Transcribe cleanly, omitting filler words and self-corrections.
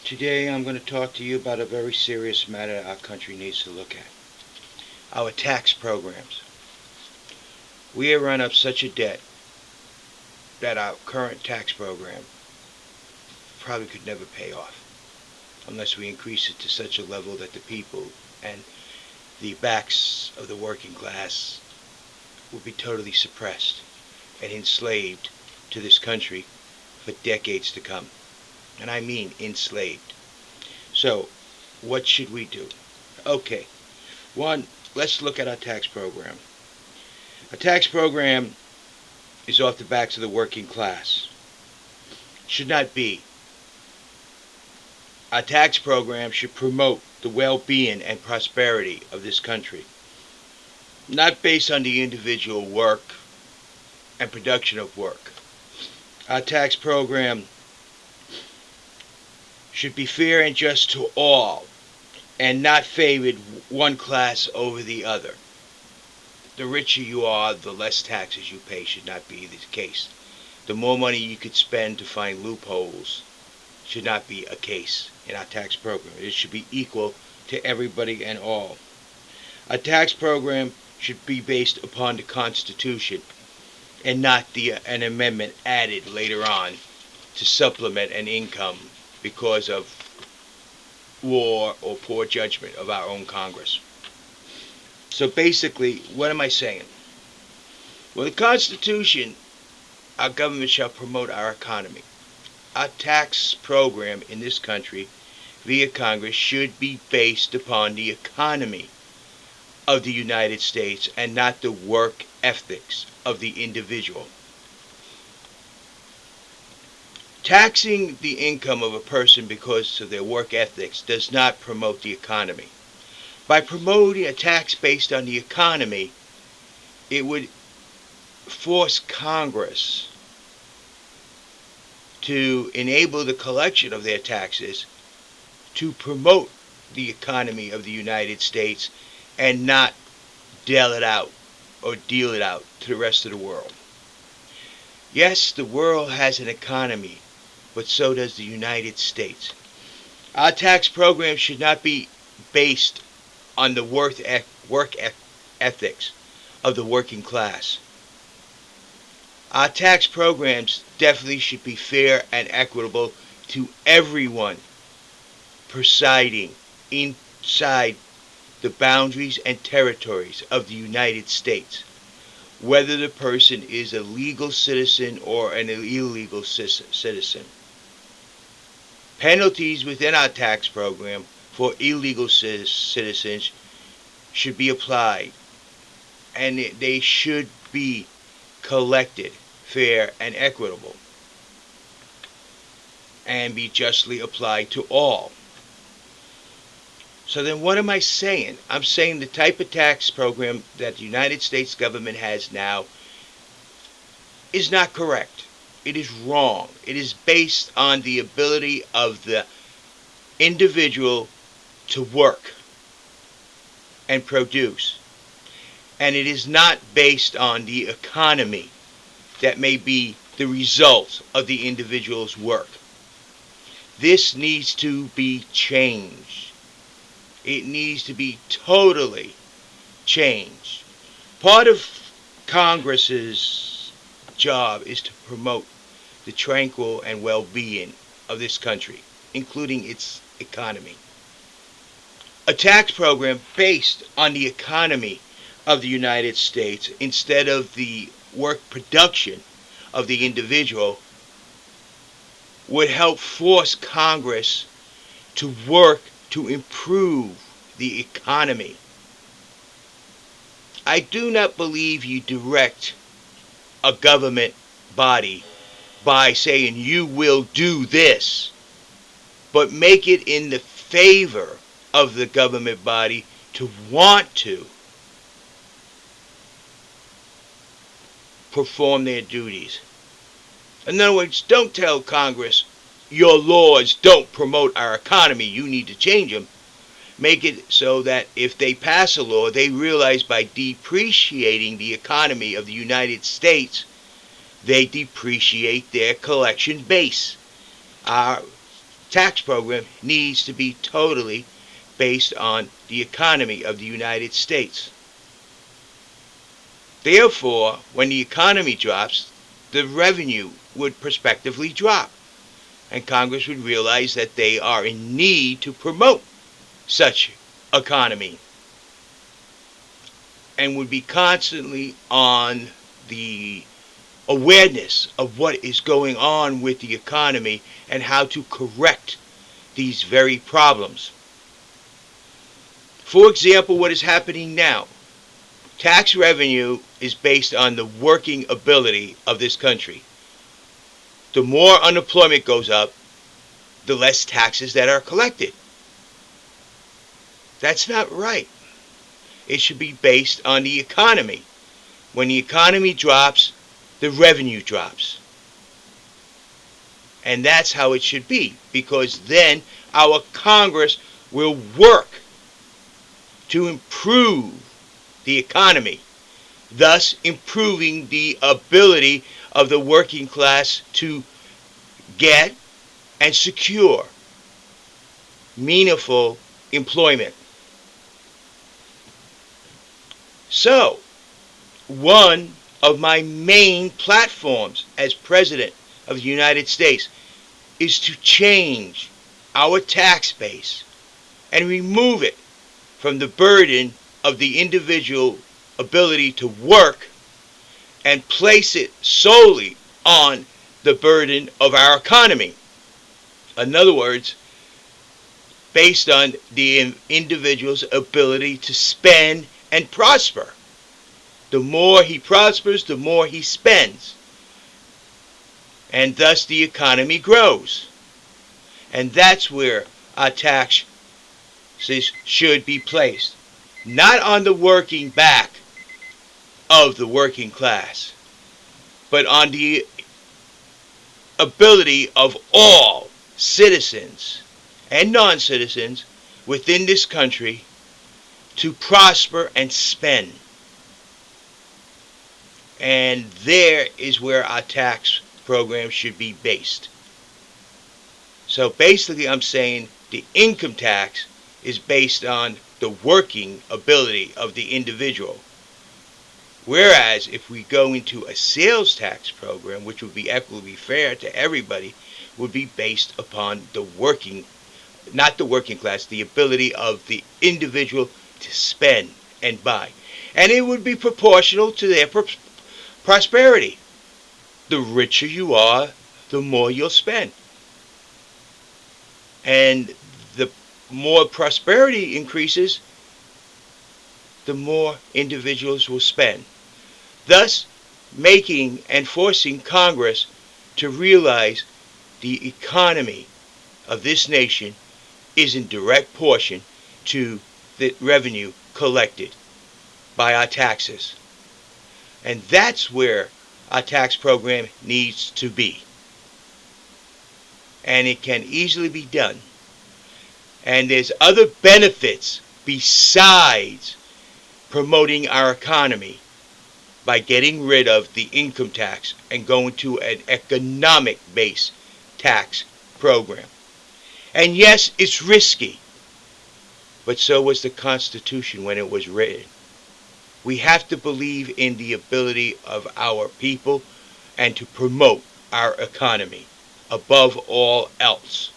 Today I'm going to talk to you about a very serious matter our country needs to look at. Our tax programs. We have run up such a debt that our current tax program probably could never pay off unless we increase it to such a level that the people and the backs of the working class will be totally suppressed and enslaved to this country for decades to come. And I mean enslaved. So, what should we do? Okay, one, let's look at our tax program. A tax program is off the backs of the working class. Should not be. Our tax program should promote the well-being and prosperity of this country, not based on the individual work and production of work. Our tax program should be fair and just to all and not favored one class over the other. The richer you are, the less taxes you pay should not be the case. The more money you could spend to find loopholes should not be a case in our tax program. It should be equal to everybody and all. A tax program should be based upon the Constitution and not an amendment added later on to supplement an income because of war or poor judgment of our own Congress. So basically, what am I saying? Well, the Constitution, our government shall promote our economy. Our tax program in this country via Congress should be based upon the economy of the United States and not the work ethics of the individual. Taxing the income of a person because of their work ethics does not promote the economy. By promoting a tax based on the economy, it would force Congress to enable the collection of their taxes to promote the economy of the United States and not deal it out to the rest of the world. Yes, the world has an economy, but so does the United States. Our tax program should not be based on the work ethics of the working class. Our tax programs definitely should be fair and equitable to everyone presiding inside the boundaries and territories of the United States, whether the person is a legal citizen or an illegal citizen. Penalties within our tax program for illegal citizens should be applied, and they should be collected fair and equitable and be justly applied to all. So then what am I saying? I'm saying the type of tax program that the United States government has now is not correct. It is wrong. It is based on the ability of the individual to work and produce. And it is not based on the economy that may be the result of the individual's work. This needs to be changed. It needs to be totally changed. Part of Congress's job is to promote the tranquil and well-being of this country, including its economy. A tax program based on the economy of the United States instead of the work production of the individual would help force Congress to work to improve the economy. I do not believe you direct a government body by saying you will do this, but make it in the favor of the government body to want to perform their duties. In other words, don't tell Congress your laws don't promote our economy, you need to change them. Make it so that if they pass a law, they realize by depreciating the economy of the United States, they depreciate their collection base. Our tax program needs to be totally based on the economy of the United States. Therefore, when the economy drops, the revenue would prospectively drop, and Congress would realize that they are in need to promote such economy and would be constantly on the awareness of what is going on with the economy and how to correct these very problems. For example, what is happening now? Tax revenue is based on the working ability of this country. The more unemployment goes up, the less taxes that are collected. That's not right. It should be based on the economy. When the economy drops, the revenue drops. And that's how it should be, because then our Congress will work to improve the economy, thus improving the ability of the working class to get and secure meaningful employment. So, one of my main platforms as President of the United States is to change our tax base and remove it from the burden of the individual ability to work and place it solely on the burden of our economy. In other words, based on the individual's ability to spend and prosper. The more he prospers, the more he spends. And thus the economy grows. And that's where our taxes should be placed. Not on the working back of the working class, but on the ability of all citizens and non-citizens within this country to prosper and spend. And there is where our tax program should be based. So basically I'm saying the income tax is based on the working ability of the individual. Whereas if we go into a sales tax program, which would be equitably fair to everybody, would be based upon the working, not the working class, the ability of the individual to spend and buy. And it would be proportional to their prosperity. The richer you are, the more you'll spend. And the more prosperity increases, the more individuals will spend. Thus, making and forcing Congress to realize the economy of this nation is in direct portion to the revenue collected by our taxes. And that's where our tax program needs to be. And it can easily be done. And there's other benefits besides promoting our economy by getting rid of the income tax and going to an economic-based tax program. And yes, it's risky, but so was the Constitution when it was written. We have to believe in the ability of our people and to promote our economy above all else.